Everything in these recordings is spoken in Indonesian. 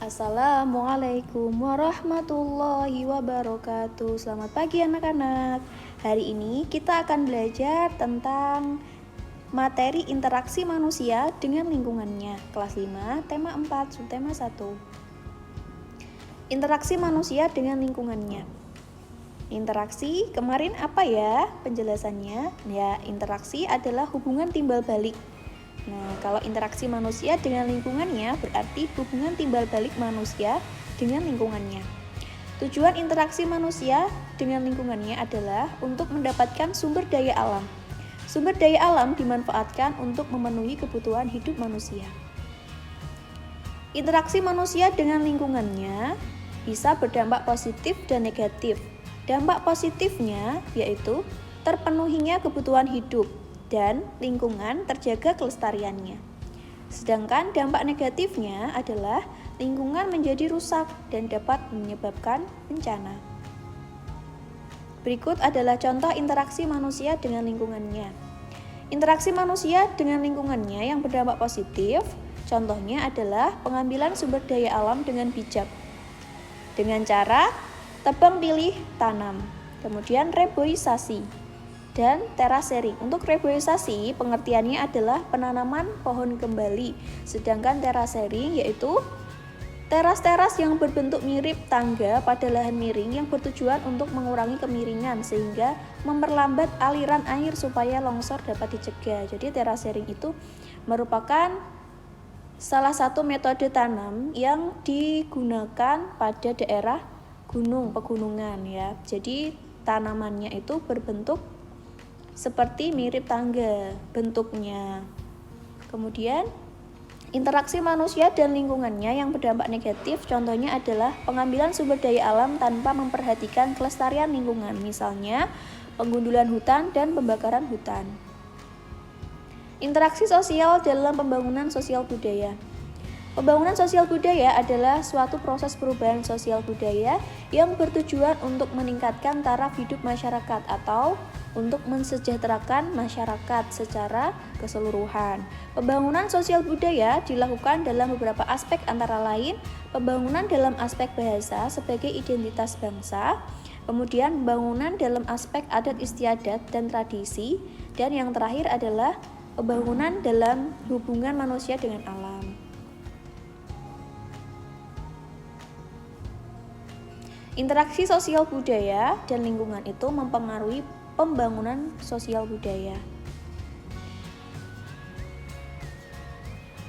Assalamualaikum warahmatullahi wabarakatuh. Selamat pagi anak-anak. Hari ini kita akan belajar tentang materi interaksi manusia dengan lingkungannya. Kelas 5, tema 4, subtema 1. Interaksi manusia dengan lingkungannya. Interaksi kemarin apa ya penjelasannya? Ya, interaksi adalah hubungan timbal balik. Nah, kalau interaksi manusia dengan lingkungannya berarti hubungan timbal balik manusia dengan lingkungannya. Tujuan interaksi manusia dengan lingkungannya adalah untuk mendapatkan sumber daya alam. Sumber daya alam dimanfaatkan untuk memenuhi kebutuhan hidup manusia. Interaksi manusia dengan lingkungannya bisa berdampak positif dan negatif. Dampak positifnya yaitu terpenuhinya kebutuhan hidup dan lingkungan terjaga kelestariannya. Sedangkan dampak negatifnya adalah lingkungan menjadi rusak dan dapat menyebabkan bencana. Berikut adalah contoh interaksi manusia dengan lingkungannya. Interaksi manusia dengan lingkungannya yang berdampak positif, contohnya adalah pengambilan sumber daya alam dengan bijak. Dengan cara tebang pilih tanam, kemudian reboisasi dan terasering. Untuk reboisasi pengertiannya adalah penanaman pohon kembali, sedangkan terasering yaitu teras-teras yang berbentuk mirip tangga pada lahan miring yang bertujuan untuk mengurangi kemiringan sehingga memperlambat aliran air supaya longsor dapat dicegah. Jadi terasering itu merupakan salah satu metode tanam yang digunakan pada daerah gunung, pegunungan ya. Jadi tanamannya itu berbentuk seperti mirip tangga bentuknya. Kemudian interaksi manusia dan lingkungannya yang berdampak negatif contohnya adalah pengambilan sumber daya alam tanpa memperhatikan kelestarian lingkungan, misalnya penggundulan hutan dan pembakaran hutan. Interaksi sosial dalam pembangunan sosial budaya. Pembangunan sosial budaya adalah suatu proses perubahan sosial budaya yang bertujuan untuk meningkatkan taraf hidup masyarakat atau untuk mensejahterakan masyarakat secara keseluruhan. Pembangunan sosial budaya dilakukan dalam beberapa aspek antara lain pembangunan dalam aspek bahasa sebagai identitas bangsa, kemudian pembangunan dalam aspek adat istiadat dan tradisi, dan yang terakhir adalah pembangunan dalam hubungan manusia dengan alam. Interaksi sosial budaya dan lingkungan itu mempengaruhi pembangunan sosial budaya.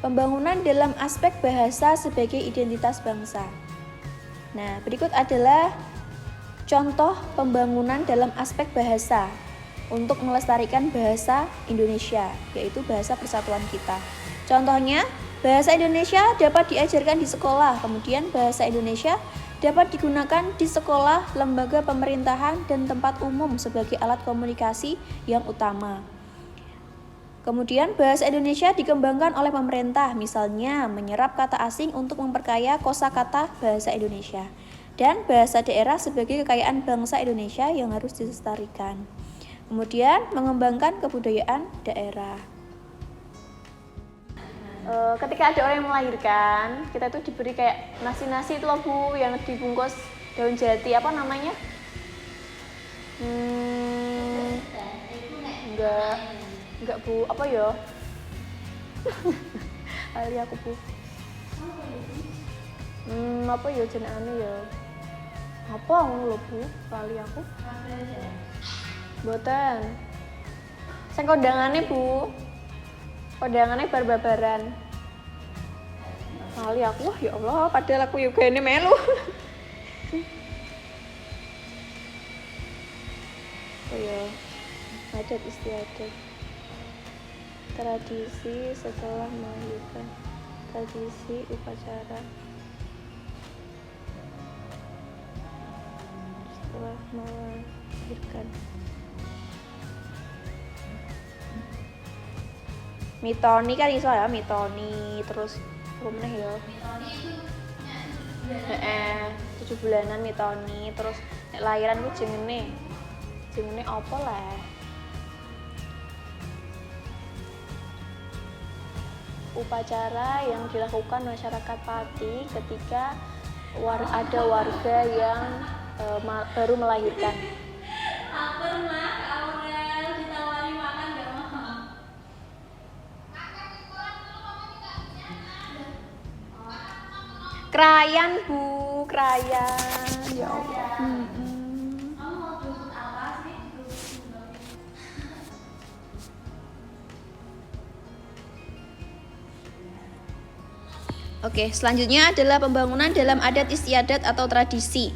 Pembangunan dalam aspek bahasa sebagai identitas bangsa. Nah, berikut adalah contoh pembangunan dalam aspek bahasa untuk melestarikan bahasa Indonesia, yaitu bahasa persatuan kita. Contohnya, bahasa Indonesia dapat diajarkan di sekolah, kemudian bahasa Indonesia dapat digunakan di sekolah, lembaga pemerintahan, dan tempat umum sebagai alat komunikasi yang utama. Kemudian bahasa Indonesia dikembangkan oleh pemerintah, misalnya menyerap kata asing untuk memperkaya kosakata bahasa Indonesia, dan bahasa daerah sebagai kekayaan bangsa Indonesia yang harus dilestarikan. Kemudian mengembangkan kebudayaan daerah. Ketika ada orang yang melahirkan, kita itu diberi kayak nasi-nasi itu loh Bu, yang dibungkus daun jati, apa namanya? Enggak Bu, apa ya? Lali aku Bu. Apa ya jenengane ya? Apa ngono lho Bu, lali aku. Mboten. Sing kondangane Bu. Kondangannya bar-babaran. Kali aku, wah ya Allah, padahal aku juga ini melu. Oh ya, adat istiadat. Tradisi setelah melahirkan. Tradisi upacara setelah melahirkan. Mitoni kan iso ya, mitoni terus apa meneh ya? Mitoni itu 7 bulanan mitoni, terus nek lahiran ku jengene apa lah? upacara yang dilakukan masyarakat Pati ketika ada warga yang baru melahirkan. Krayan Bu, krayan. Ya Allah. Oke, selanjutnya adalah pembangunan dalam adat istiadat atau tradisi.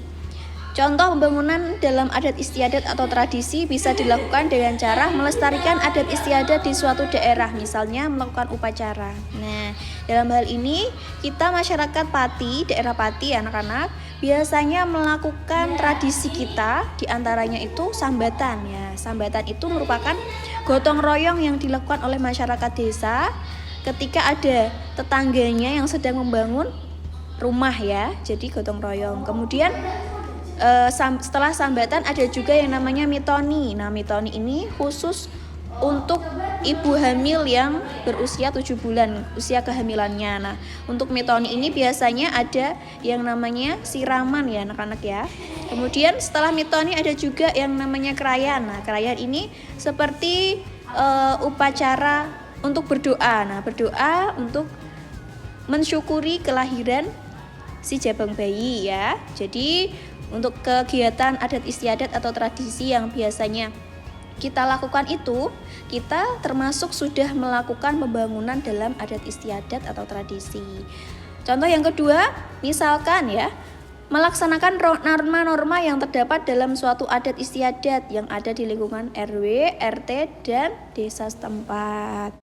Contoh pembangunan dalam adat istiadat atau tradisi bisa dilakukan dengan cara melestarikan adat istiadat di suatu daerah, misalnya melakukan upacara. Nah, dalam hal ini kita masyarakat Pati, daerah Pati anak-anak, biasanya melakukan tradisi kita, diantaranya itu sambatan ya. Sambatan itu merupakan gotong royong yang dilakukan oleh masyarakat desa ketika ada tetangganya yang sedang membangun rumah ya, jadi gotong royong. Kemudian setelah sambatan ada juga yang namanya mitoni. Nah, mitoni ini khusus untuk ibu hamil yang berusia 7 bulan, usia kehamilannya. Nah, untuk mitoni ini biasanya ada yang namanya siraman ya anak-anak ya. Kemudian setelah mitoni ada juga yang namanya krayan. Nah, krayan ini seperti upacara untuk berdoa. Nah, berdoa untuk mensyukuri kelahiran si jabang bayi ya. Jadi untuk kegiatan adat istiadat atau tradisi yang biasanya kita lakukan itu, kita termasuk sudah melakukan pembangunan dalam adat istiadat atau tradisi. Contoh yang kedua, misalkan ya, melaksanakan norma-norma yang terdapat dalam suatu adat istiadat yang ada di lingkungan RW, RT, dan desa setempat.